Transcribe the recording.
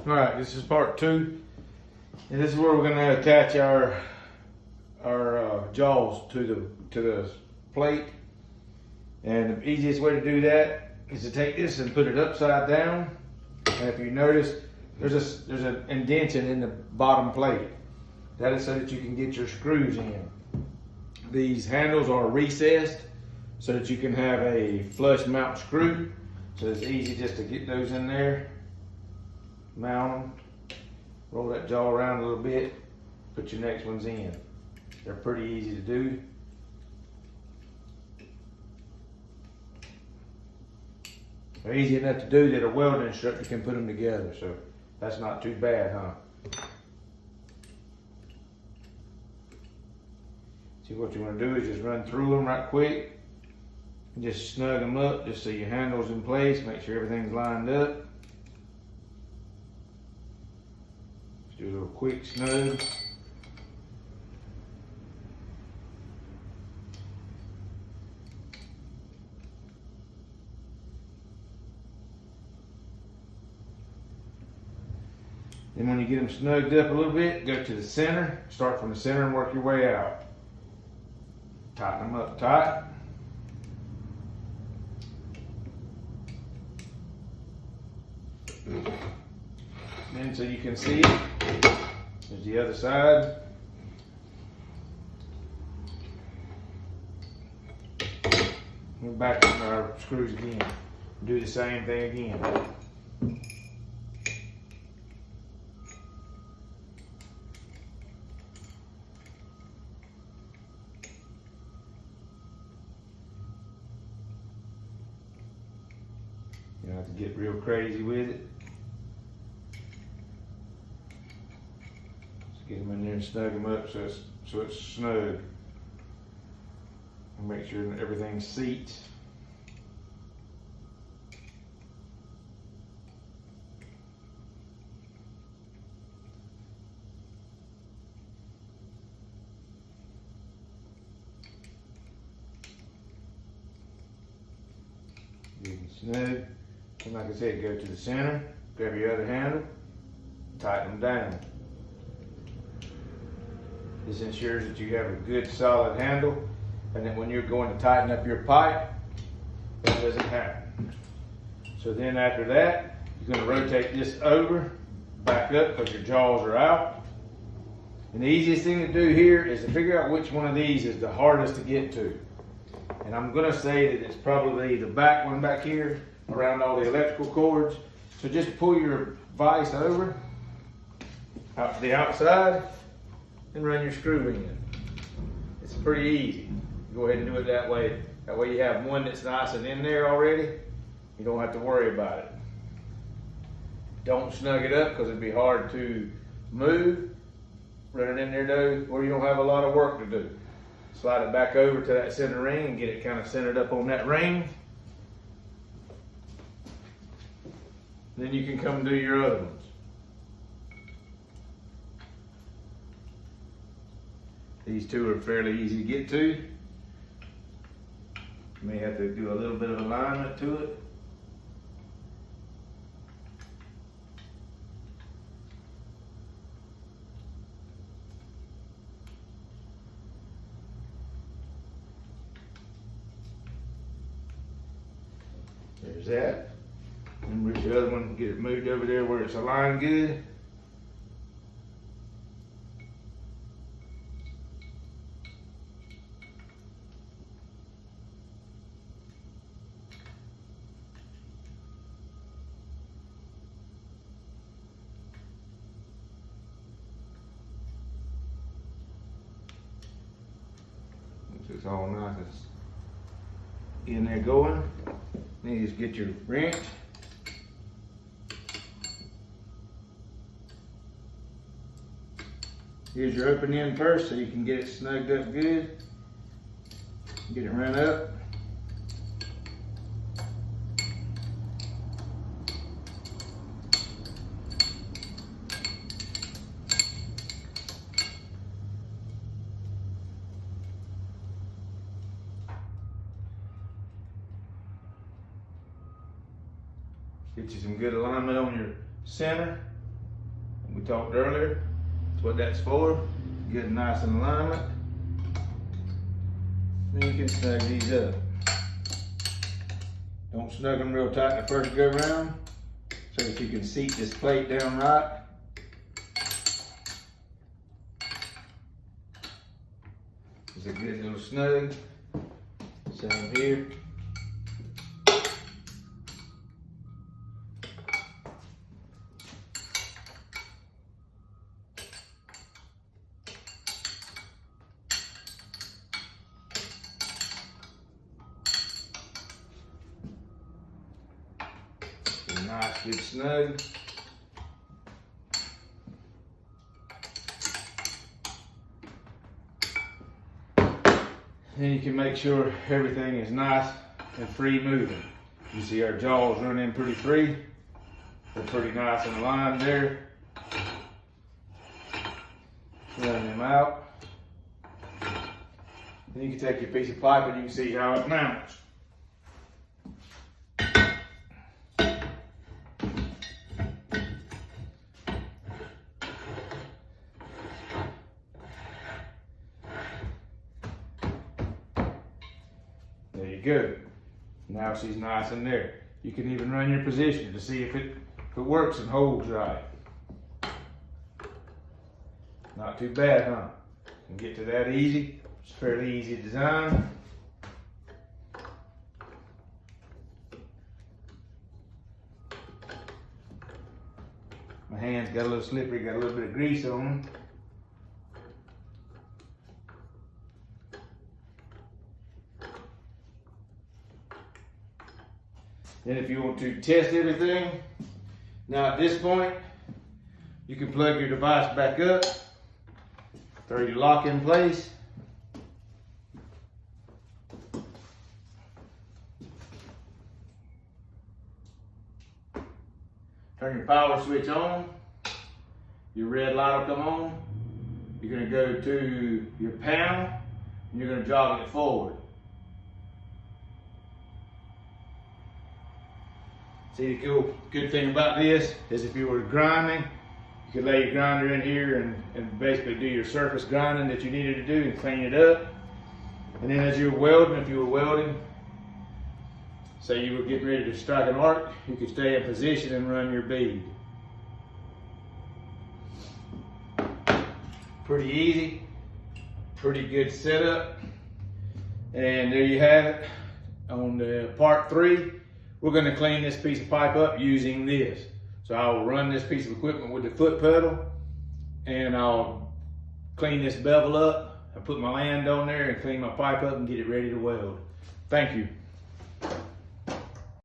Alright, this is part 2. And this is where we're going to attach our jaws to the plate. And the easiest way to do that is to take this and put it upside down. And if you notice, there's an indentation in the bottom plate. That is so that you can get your screws in. These handles are recessed so that you can have a flush mount screw. So it's easy just to get those in there, mount them, roll that jaw around a little bit, put your next ones in. They're pretty easy to do. They're easy enough to do that a welding instructor can put them together, so that's not too bad, huh? See, what you want to do is just run through them right quick. Just snug them up just so your handle's in place. Make sure everything's lined up. Just do a little quick snug. Then when you get them snugged up a little bit, go to the center. Start from the center and work your way out. Tighten them up tight. Then so you can see it, there's the other side. We're back on our screws again. Do the same thing again. You don't have to get real crazy with it. Get them in there and snug them up so it's snug. And make sure that everything seats. Get them snug. And like I said, go to the center, grab your other handle, tighten them down. This ensures that you have a good solid handle, and that when you're going to tighten up your pipe, that doesn't happen. So then after that, you're going to rotate this over, back up, because your jaws are out. And the easiest thing to do here is to figure out which one of these is the hardest to get to. And I'm going to say that it's probably the back one back here, around all the electrical cords. So just pull your vise over, out to the outside, and run your screw in. It's pretty easy. Go ahead and do it that way. That way you have one that's nice and in there already. You don't have to worry about it. Don't snug it up because it'd be hard to move. Run it in there though, or you don't have a lot of work to do. Slide it back over to that center ring and get it kind of centered up on that ring. Then you can come and do your other ones. These two are fairly easy to get to. You may have to do a little bit of alignment to it. There's that. And reach the other one, get it moved over there where it's aligned good. It's all nice in there going. Then you just get your wrench. Here's your open end first so you can get it snugged up good. Get it run up. Get you some good alignment on your center. we talked earlier. That's what that's for. Get it nice in alignment. Then you can snug these up. Don't snug them real tight the first go round so that you can seat this plate down right. It's a good little snug. Same here. Nice, good snug. Then you can make sure everything is nice and free moving. You see our jaws running pretty free. They're pretty nice and aligned there. Run them out. Then you can take your piece of pipe and you can see how it mounts. There you go. Now she's nice in there. You can even run your position to see if it works and holds right. Not too bad, huh? Can get to that easy. It's fairly easy to design. My hands got a little slippery, got a little bit of grease on them. Then if you want to test everything, now at this point, you can plug your device back up, throw your lock in place. Turn your power switch on, your red light will come on. You're going to go to your panel and you're going to jog it forward. See, the good thing about this is if you were grinding, you could lay your grinder in here and basically do your surface grinding that you needed to do and clean it up. And then as you're welding, if you were welding, say you were getting ready to strike an arc, you could stay in position and run your bead. Pretty easy, pretty good setup. And there you have it. On the part 3, we're going to clean this piece of pipe up using this. So I'll run this piece of equipment with the foot pedal and I'll clean this bevel up. I'll put my land on there and clean my pipe up and get it ready to weld. Thank you.